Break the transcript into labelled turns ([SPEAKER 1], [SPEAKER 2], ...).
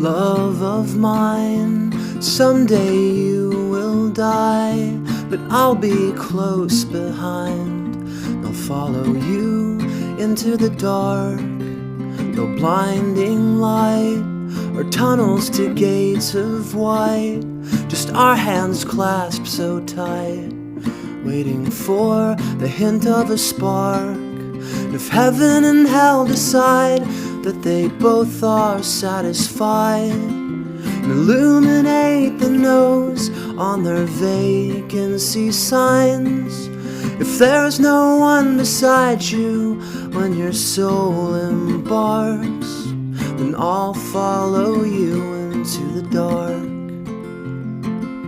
[SPEAKER 1] Love of mine, someday you will die, but I'll be close behind. I'll follow you into the dark, no blinding light or tunnels to gates of white, just our hands clasped so tight, waiting for the hint of a spark. If heaven and hell decide that they both are satisfied, and illuminate the nose on their vacancy signs. If there's no one beside you when your soul embarks, then I'll follow you into the dark.